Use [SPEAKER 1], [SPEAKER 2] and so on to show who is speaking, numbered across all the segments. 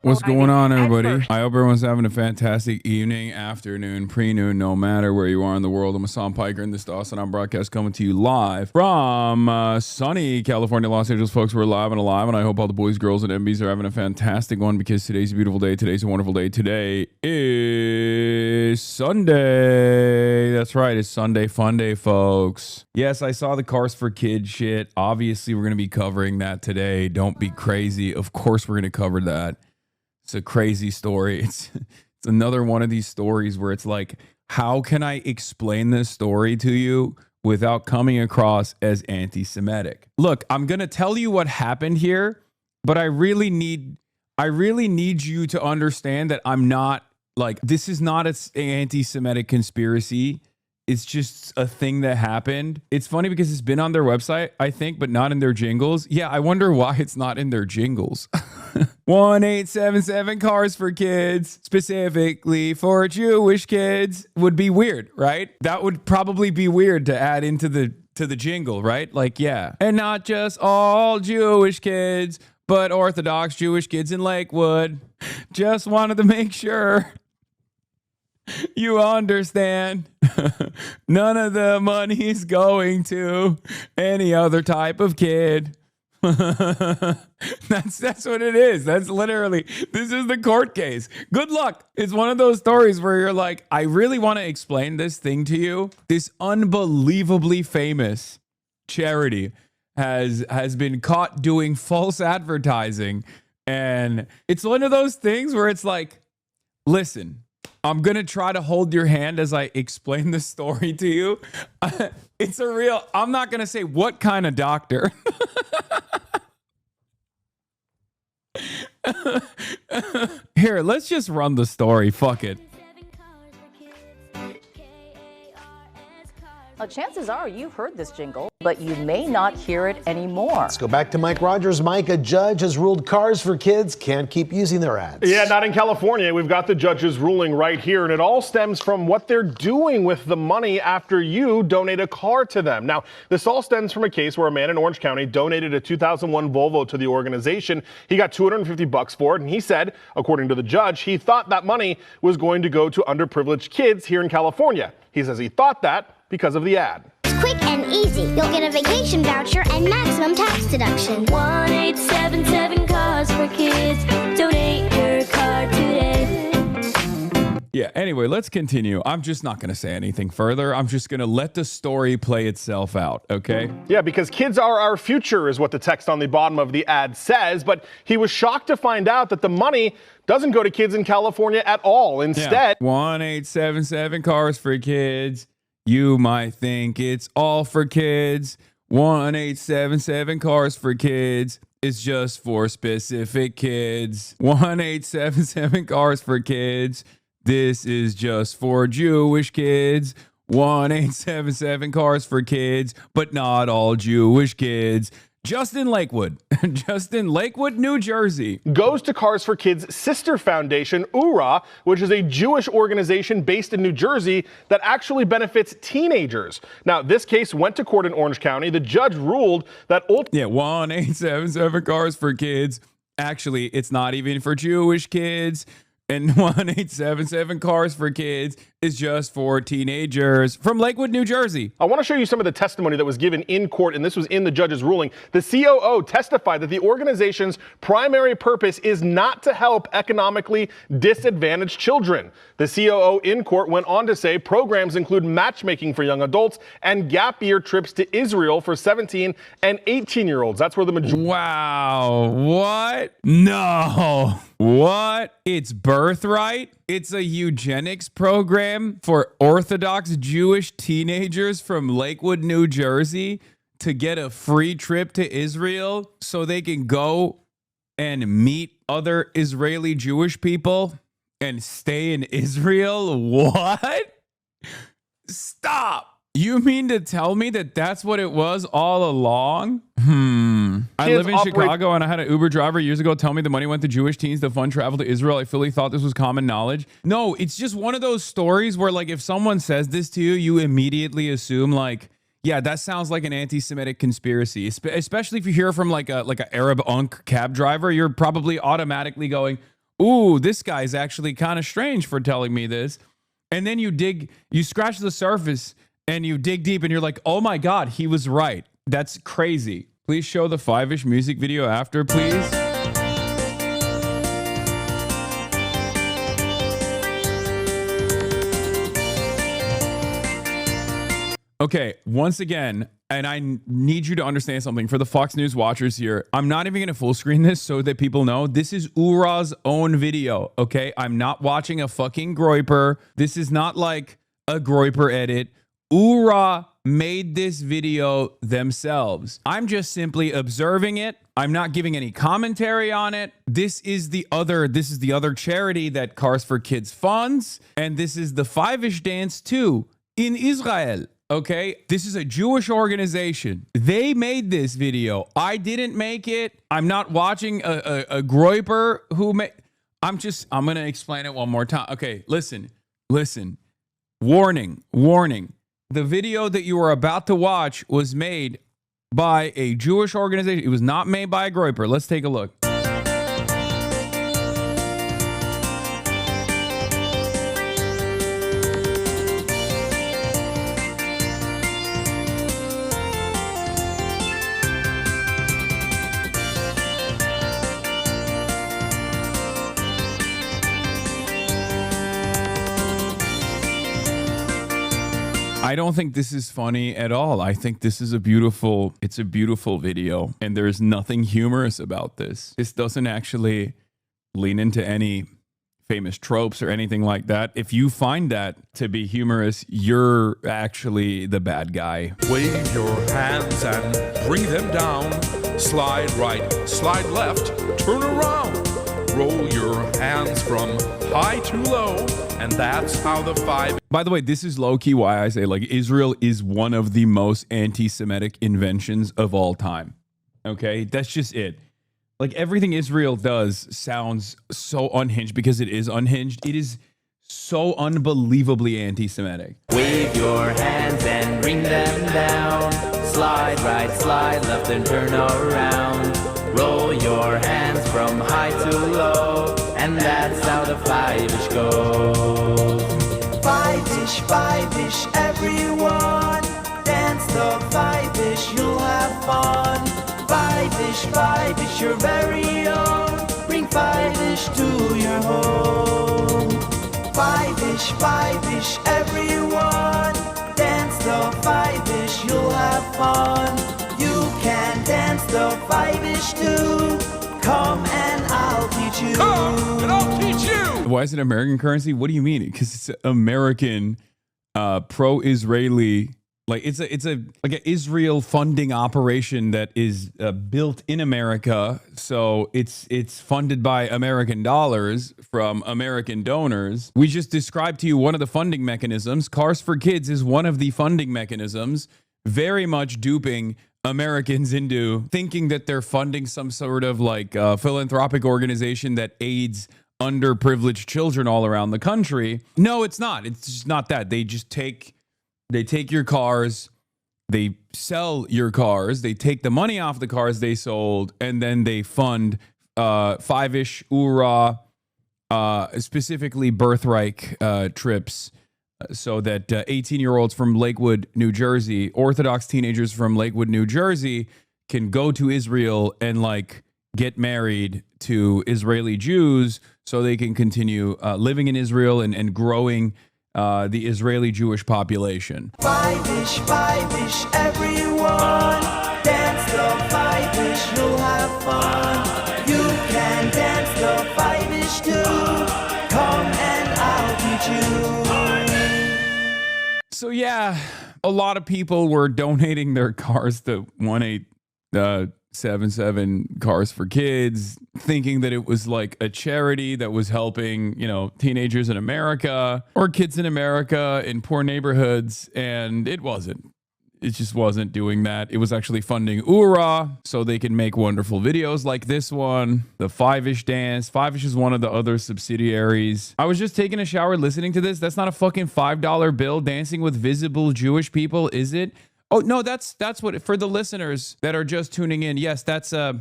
[SPEAKER 1] What's going on, everybody? I hope everyone's having a fantastic evening, afternoon, pre-noon, no matter where you are in the world. I'm Hassan Piker, and this is the HASAN broadcast coming to you live from sunny California, Los Angeles. Folks, we're live and alive, and I hope all the boys, girls, and MBs are having a fantastic one because today's a beautiful day. Today's a wonderful day. Today is Sunday. That's right. It's Sunday fun day, folks. Yes, I saw the Kars4Kids shit. Obviously, we're going to be covering that today. Don't be crazy. Of course, we're going to cover that. It's a crazy story. It's another one of these stories where it's like, how can I explain this story to you without coming across as anti-Semitic? Look, I'm going to tell you what happened here, but I really need you to understand that I'm not like, this is not an anti-Semitic conspiracy. It's just a thing that happened. It's funny because it's been on their website, I think, but not in their jingles. Yeah, I wonder why it's not in their jingles. 1877 Kars4Kids, specifically for Jewish kids, would be weird, right? That would probably be weird to add into the jingle, right? Like, yeah. And not just all Jewish kids, but Orthodox Jewish kids in Lakewood. Just wanted to make sure you understand. None of the money's going to any other type of kid. That's what it is. That's literally, this is the court case. Good luck. It's one of those stories where you're like, I really want to explain this thing to you. This unbelievably famous charity has been caught doing false advertising. And it's one of those things where it's like, listen, I'm going to try to hold your hand as I explain the story to you. It's a real, I'm not going to say what kind of doctor. Here, let's just run the story. Fuck it.
[SPEAKER 2] Well, chances are you've heard this jingle, but you may not hear it anymore.
[SPEAKER 3] Let's go back to Mike Rogers. Mike, a judge has ruled Kars4Kids can't keep using their ads.
[SPEAKER 4] Yeah, not in California. We've got the judge's ruling right here, and it all stems from what they're doing with the money after you donate a car to them. Now, this all stems from a case where a man in Orange County donated a 2001 Volvo to the organization. He got $250 for it, and he said, according to the judge, he thought that money was going to go to underprivileged kids here in California. He says he thought that because of the ad.
[SPEAKER 5] It's quick and easy. You'll get a vacation voucher and maximum tax deduction.
[SPEAKER 6] 1877 Kars4Kids. Donate your car today.
[SPEAKER 1] Yeah, anyway, let's continue. I'm just not going to say anything further. I'm just going to let the story play itself out, okay?
[SPEAKER 4] Yeah, because kids are our future is what the text on the bottom of the ad says, but he was shocked to find out that the money doesn't go to kids in California at all. Instead,
[SPEAKER 1] 1877 Kars4Kids. You might think it's all for kids. 1877 Kars4Kids is just for specific kids. 1877 Kars4Kids. This is just for Jewish kids. 1877 Kars4Kids, but not all Jewish kids. Just in Lakewood. Just in Lakewood, New Jersey.
[SPEAKER 4] Goes to Kars4Kids' sister foundation, URA, which is a Jewish organization based in New Jersey that actually benefits teenagers. Now, this case went to court in Orange County. The judge ruled that
[SPEAKER 1] 1877 Kars4Kids. Actually, it's not even for Jewish kids. And 1877 Kars4Kids is just for teenagers from Lakewood, New Jersey.
[SPEAKER 4] I want to show you some of the testimony that was given in court, and this was in the judge's ruling. The COO testified that the organization's primary purpose is not to help economically disadvantaged children. The COO in court went on to say programs include matchmaking for young adults and gap year trips to Israel for 17 and 18-year-olds. That's where the majority.
[SPEAKER 1] Wow. What? No. What? It's birthright? It's a eugenics program for Orthodox Jewish teenagers from Lakewood, New Jersey to get a free trip to Israel so they can go and meet other Israeli Jewish people and stay in Israel? What? Stop. You mean to tell me that that's what it was all along? I live in Chicago, and I had an Uber driver years ago tell me the money went to Jewish teens to fund travel to Israel. I fully thought this was common knowledge. No, it's just one of those stories where, like, if someone says this to you, you immediately assume, like, yeah, that sounds like an anti-Semitic conspiracy. Especially if you hear from like a Arab unk cab driver, you're probably automatically going, ooh, this guy's actually kind of strange for telling me this. And then you scratch the surface and you dig deep and you're like, oh my God, he was right. That's crazy. Please show the Fiveish music video after, please. Okay, once again, and I need you to understand something for the Fox News watchers here. I'm not even going to full screen this so that people know this is Ura's own video, okay? I'm not watching a fucking Groiper. This is not like a Groiper edit. Ura made this video themselves. I'm just simply observing it. I'm not giving any commentary on it. This is the other charity that Kars4Kids funds, and this is the Fiveish Dance too in Israel. Okay, this is a Jewish organization. They made this video. I didn't make it. I'm not watching a Groiper who made. I'm going to explain it one more time. Okay, listen. Warning. The video that you are about to watch was made by a Jewish organization. It was not made by a Groiper. Let's take a look. I don't think this is funny at all. I think this is it's a beautiful video, and there's nothing humorous about this. This doesn't actually lean into any famous tropes or anything like that. If you find that to be humorous, you're actually the bad guy.
[SPEAKER 7] Wave your hands and bring them down. Slide right, slide left, turn around. Roll your hands from high to low, and that's how the five...
[SPEAKER 1] By the way, this is low-key why I say, like, Israel is one of the most anti-Semitic inventions of all time. Okay? That's just it. Like, everything Israel does sounds so unhinged because it is unhinged. It is so unbelievably anti-Semitic.
[SPEAKER 8] Wave your hands and bring them down. Slide right, slide left, and turn around. Roll your hands from high to low, and that's how the Fiveish goes. Fiveish, everyone. Dance the Fiveish, you'll have fun. Fiveish, your very own. Bring Fiveish to your home. Fiveish, everyone. Dance the Fiveish, you'll have fun. You can dance the Fiveish too. Come and I'll teach you.
[SPEAKER 7] Come and I'll teach you.
[SPEAKER 1] Why is it American currency? What do you mean? Because it's American, pro-Israeli. Like it's like an Israel funding operation that is built in America. So it's funded by American dollars from American donors. We just described to you one of the funding mechanisms. Kars4Kids is one of the funding mechanisms, very much duping Americans into thinking that they're funding some sort of like philanthropic organization that aids underprivileged children all around the country. No, it's not. It's just not that. They just take your cars, they sell your cars, they take the money off the cars they sold, and then they fund Fiveish, Ura, specifically birthright trips, so that 18-year-olds from Lakewood, New Jersey, Orthodox teenagers from Lakewood, New Jersey, can go to Israel and like get married to Israeli Jews so they can continue living in Israel and growing the Israeli Jewish population.
[SPEAKER 8] Fiveish, everyone. Dance the Fiveish, you'll have fun. You can dance the Fiveish too. Come and I'll teach you.
[SPEAKER 1] So yeah, a lot of people were donating their cars to 1877 Kars4Kids, thinking that it was like a charity that was helping, you know, teenagers in America or kids in America in poor neighborhoods, and it wasn't. It just wasn't doing that. It was actually funding Ura so they can make wonderful videos like this one, the Fiveish Dance. Fiveish is one of the other subsidiaries. I was just taking a shower listening to this. That's not a fucking $5 bill dancing with visible Jewish people, is it? Oh no, that's what for the listeners that are just tuning in. Yes, that's a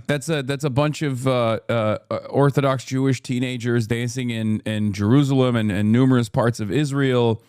[SPEAKER 1] bunch of Orthodox Jewish teenagers dancing in Jerusalem and numerous parts of Israel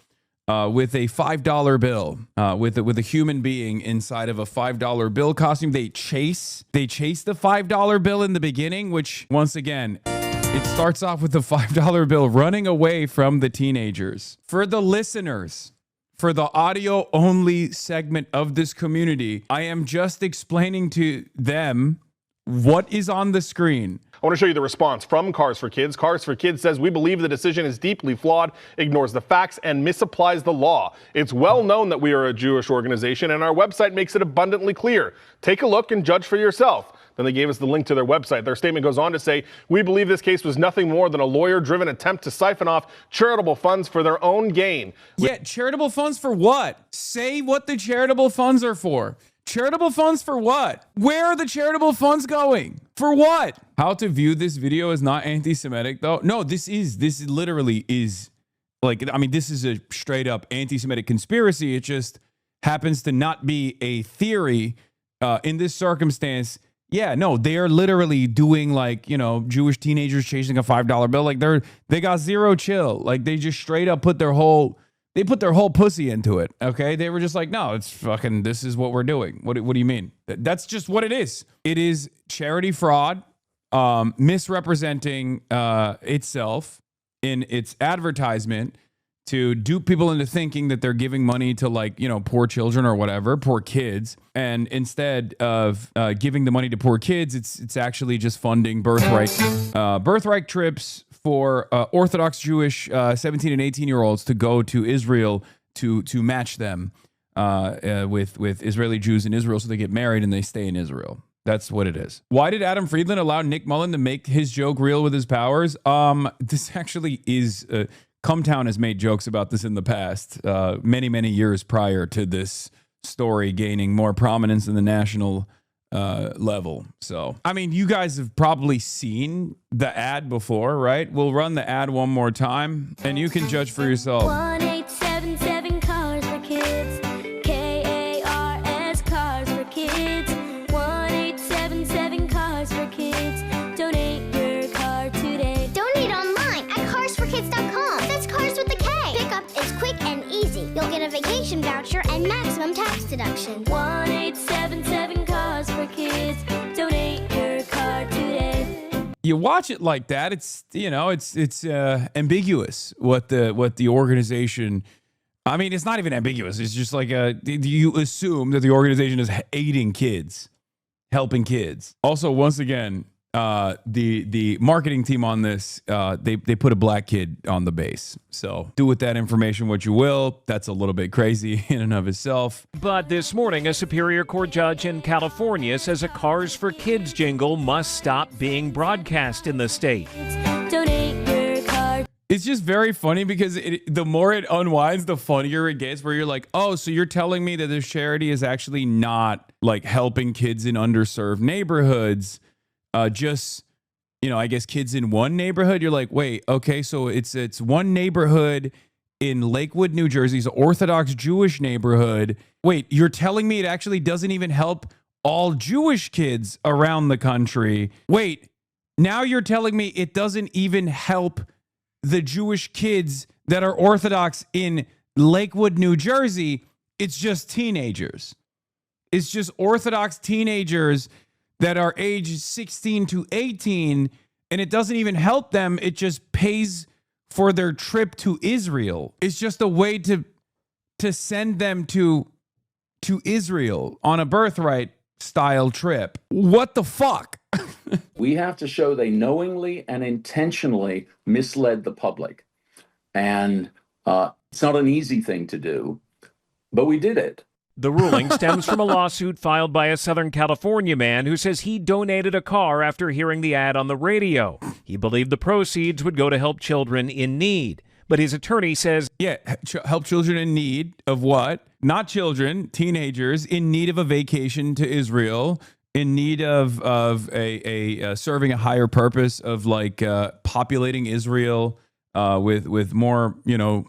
[SPEAKER 1] with a $5 bill, with a human being inside of a $5 bill costume. They chase the $5 bill in the beginning, which once again, it starts off with the $5 bill running away from the teenagers. For the listeners, for the audio only segment of this community, I am just explaining to them what is on the screen.
[SPEAKER 4] I want to show you the response from Kars4Kids. Kars4Kids says, we believe the decision is deeply flawed, ignores the facts, and misapplies the law. It's well known that we are a Jewish organization, and our website makes it abundantly clear. Take a look and judge for yourself. Then they gave us the link to their website. Their statement goes on to say, we believe this case was nothing more than a lawyer-driven attempt to siphon off charitable funds for their own gain.
[SPEAKER 1] Yeah, charitable funds for what? Say what the charitable funds are for. Charitable funds for what? Where are the charitable funds going? For what? How to view this video is not anti-Semitic, though? No, this literally is, like, I mean, this is a straight up anti-Semitic conspiracy. It just happens to not be a theory in this circumstance. Yeah, no, they are literally doing, like, you know, Jewish teenagers chasing a $5 bill. Like, they got zero chill. Like, they just straight up put their whole pussy into it. Okay, they were just like, no, it's fucking, this is what we're doing. What do you mean? That's just what it is. It is charity fraud, misrepresenting itself in its advertisement to dupe people into thinking that they're giving money to, like, you know, poor children or whatever, poor kids. And instead of giving the money to poor kids, it's actually just funding birthright trips for Orthodox Jewish 17 and 18-year-olds to go to Israel to match them with Israeli Jews in Israel so they get married and they stay in Israel. That's what it is. Why did Adam Friedland allow Nick Mullen to make his joke real with his powers? This actually is... Cumtown has made jokes about this in the past, many, many years prior to this story gaining more prominence in the national level. So, I mean, you guys have probably seen the ad before, right? We'll run the ad one more time, and you can judge for yourself.
[SPEAKER 6] 1877 Cars for Kids. Kars Cars for Kids. 1877 Cars for Kids. Donate your car today.
[SPEAKER 5] Donate online at Kars4Kids.com. That's Cars with a K. Pickup is quick and easy. You'll get a vacation voucher and maximum tax deduction.
[SPEAKER 6] 1877 Cars for Kids. Donate your car today.
[SPEAKER 1] You watch it like that, it's, you know, it's ambiguous what the organization. I mean, it's not even ambiguous. It's just like you assume that the organization is aiding kids, helping kids. Also, once again, the marketing team on this, they put a black kid on the base. So do with that information what you will. That's a little bit crazy in and of itself.
[SPEAKER 9] But this morning, a Superior Court judge in California says a Kars4Kids jingle must stop being broadcast in the state.
[SPEAKER 6] Donate your car.
[SPEAKER 1] It's just very funny because the more it unwinds, the funnier it gets, where you're like, oh, so you're telling me that this charity is actually not, like, helping kids in underserved neighborhoods, just, you know, I guess kids in one neighborhood. You're like, wait, okay, so it's one neighborhood in Lakewood, New Jersey's Orthodox Jewish neighborhood. Wait, you're telling me it actually doesn't even help all Jewish kids around the country? Wait, now you're telling me it doesn't even help the Jewish kids that are Orthodox in Lakewood, New Jersey. It's just teenagers. It's just Orthodox teenagers that are age 16 to 18, and it doesn't even help them. It just pays for their trip to Israel. It's just a way to send them to Israel on a birthright style trip. What the fuck?
[SPEAKER 10] We have to show they knowingly and intentionally misled the public. And it's not an easy thing to do, but we did it.
[SPEAKER 9] The ruling stems from a lawsuit filed by a Southern California man who says he donated a car after hearing the ad on the radio. He believed the proceeds would go to help children in need. But his attorney says,
[SPEAKER 1] yeah, help children in need of what? Not children, teenagers in need of a vacation to Israel, in need of a serving a higher purpose of, like, populating Israel with more, you know,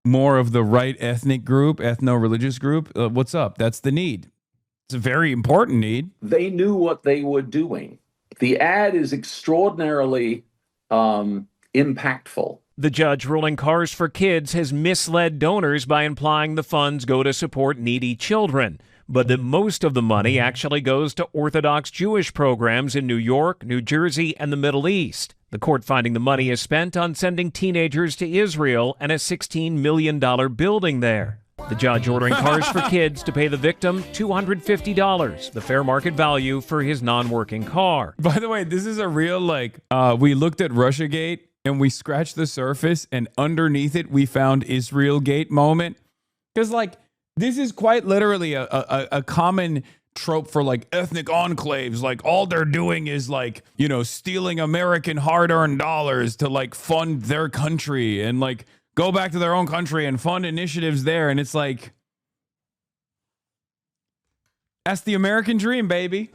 [SPEAKER 1] more of the right ethnic group, ethno-religious group. What's up? That's the need. It's a very important need.
[SPEAKER 10] They knew what they were doing. The ad is extraordinarily impactful.
[SPEAKER 9] The judge ruling Kars4Kids has misled donors by implying the funds go to support needy children, but that most of the money actually goes to Orthodox Jewish programs in New York, New Jersey, and the Middle East. The court finding the money is spent on sending teenagers to Israel and a $16 million building there. The judge ordering Kars4Kids to pay the victim $250, the fair market value for his non-working car.
[SPEAKER 1] By the way, this is a real, we looked at Russiagate and we scratched the surface, and underneath it we found Israelgate moment. Because, this is quite literally a common trope for, ethnic enclaves. All they're doing is, stealing American hard-earned dollars to, fund their country and, go back to their own country and fund initiatives there. And it's that's the American dream, baby.